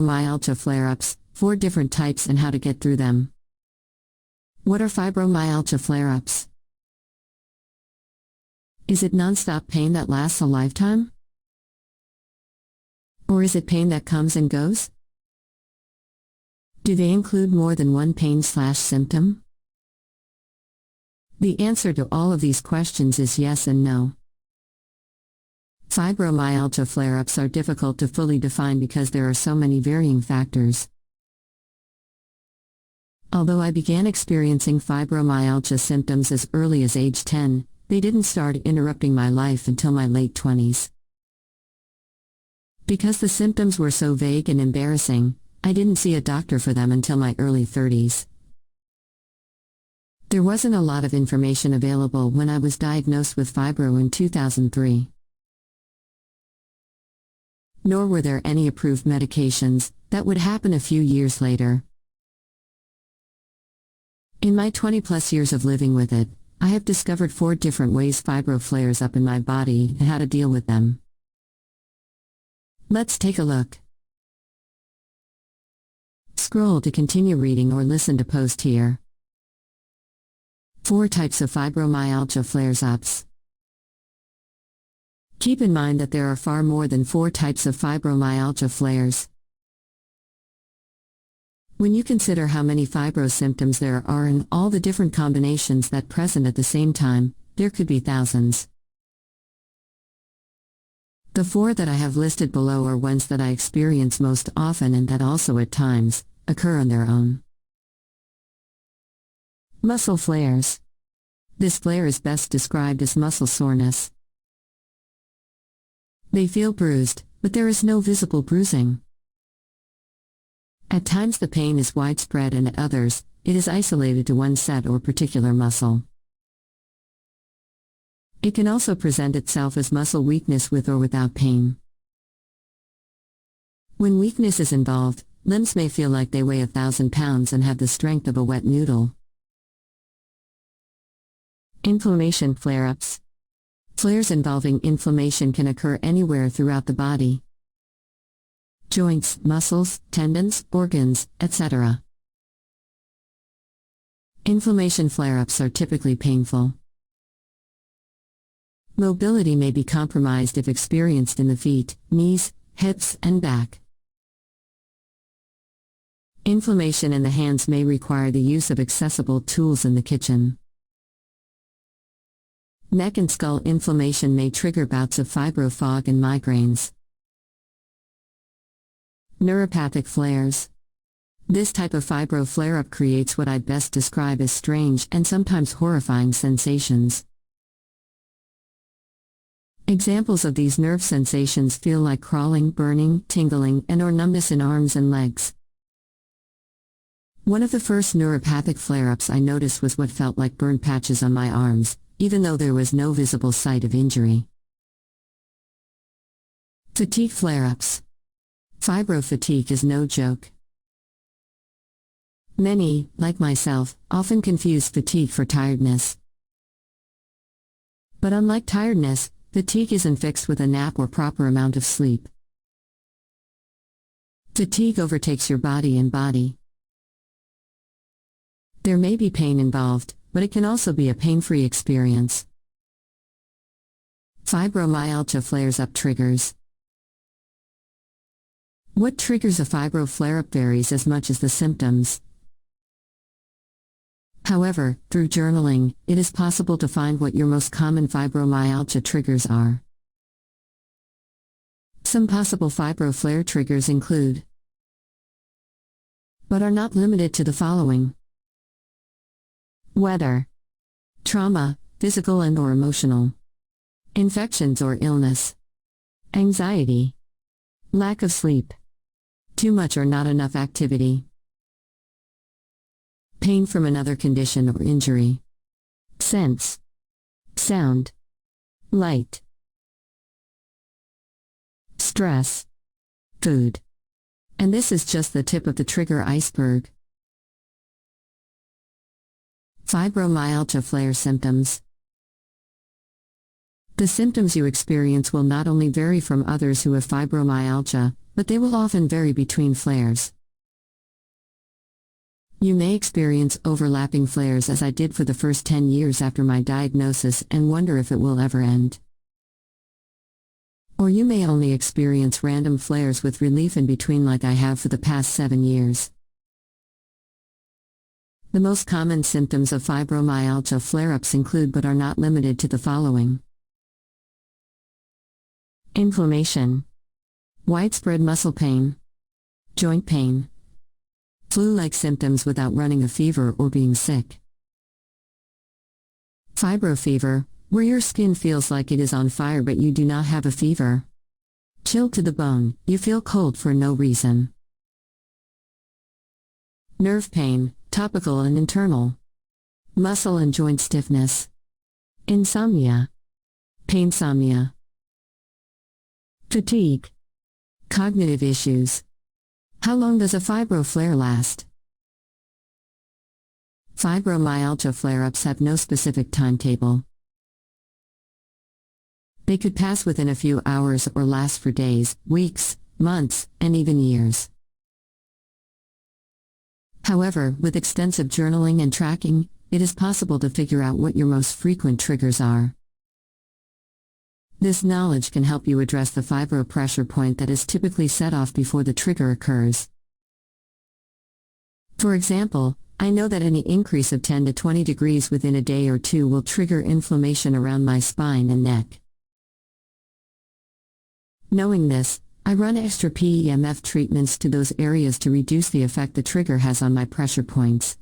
Fibromyalgia flare-ups, 4 different types and how to get through them. What are fibromyalgia flare-ups? Is it non-stop pain that lasts a lifetime? Or is it pain that comes and goes? Do they include more than one pain/symptom? The answer to all of these questions is yes and no. Fibromyalgia flare-ups are difficult to fully define because there are so many varying factors. Although I began experiencing fibromyalgia symptoms as early as age 10, they didn't start interrupting my life until my late 20s. Because the symptoms were so vague and embarrassing, I didn't see a doctor for them until my early 30s. There wasn't a lot of information available when I was diagnosed with fibro in 2003. Nor were there any approved medications. That would happen a few years later. In my 20-plus years of living with it, I have discovered 4 different ways fibro flares up in my body and how to deal with them. Let's take a look. Scroll to continue reading or listen to post here. 4 types of fibromyalgia flares-ups. Keep in mind that there are far more than 4 types of fibromyalgia flares. When you consider how many fibro symptoms there are and all the different combinations that present at the same time, there could be thousands. The 4 that I have listed below are ones that I experience most often and that also at times occur on their own. Muscle flares. This flare is best described as muscle soreness. They feel bruised, but there is no visible bruising. At times the pain is widespread and at others, it is isolated to one set or particular muscle. It can also present itself as muscle weakness with or without pain. When weakness is involved, limbs may feel like they weigh 1,000 pounds and have the strength of a wet noodle. Inflammation flare-ups. Flares involving inflammation can occur anywhere throughout the body. Joints, muscles, tendons, organs, etc. Inflammation flare-ups are typically painful. Mobility may be compromised if experienced in the feet, knees, hips, and back. Inflammation in the hands may require the use of accessible tools in the kitchen. Neck and skull inflammation may trigger bouts of fibro fog and migraines. Neuropathic flares. This type of fibro flare-up creates what I'd best describe as strange and sometimes horrifying sensations. Examples of these nerve sensations feel like crawling, burning, tingling, and/or numbness in arms and legs. One of the first neuropathic flare-ups I noticed was what felt like burn patches on my arms, even though there was no visible site of injury. Fatigue flare-ups. Fibro fatigue is no joke. Many, like myself, often confuse fatigue for tiredness. But unlike tiredness, fatigue isn't fixed with a nap or proper amount of sleep. Fatigue overtakes your body and body. There may be pain involved, but it can also be a pain-free experience. Fibromyalgia flares-up triggers. What triggers a fibro flare-up varies as much as the symptoms. However, through journaling, it is possible to find what your most common fibromyalgia triggers are. Some possible fibro flare triggers include, but are not limited to the following: weather, trauma, physical and/or emotional, infections or illness, anxiety, lack of sleep, too much or not enough activity, pain from another condition or injury, sense, sound, light, stress, food. And this is just the tip of the trigger iceberg. Fibromyalgia flare symptoms. The symptoms you experience will not only vary from others who have fibromyalgia, but they will often vary between flares. You may experience overlapping flares as I did for the first 10 years after my diagnosis and wonder if it will ever end. Or you may only experience random flares with relief in between like I have for the past 7 years. The most common symptoms of fibromyalgia flare-ups include but are not limited to the following: inflammation, widespread muscle pain, joint pain, flu-like symptoms without running a fever or being sick. Fibro fever, where your skin feels like it is on fire but you do not have a fever. Chilled to the bone, you feel cold for no reason. Nerve pain, topical and internal. Muscle and joint stiffness. Insomnia. Painsomnia. Fatigue. Cognitive issues. How long does a fibro flare last? Fibromyalgia flare-ups have no specific timetable. They could pass within a few hours or last for days, weeks, months, and even years. However, with extensive journaling and tracking, it is possible to figure out what your most frequent triggers are. This knowledge can help you address the fibro pressure point that is typically set off before the trigger occurs. For example, I know that any increase of 10 to 20 degrees within a day or two will trigger inflammation around my spine and neck. Knowing this, I run extra PEMF treatments to those areas to reduce the effect the trigger has on my pressure points.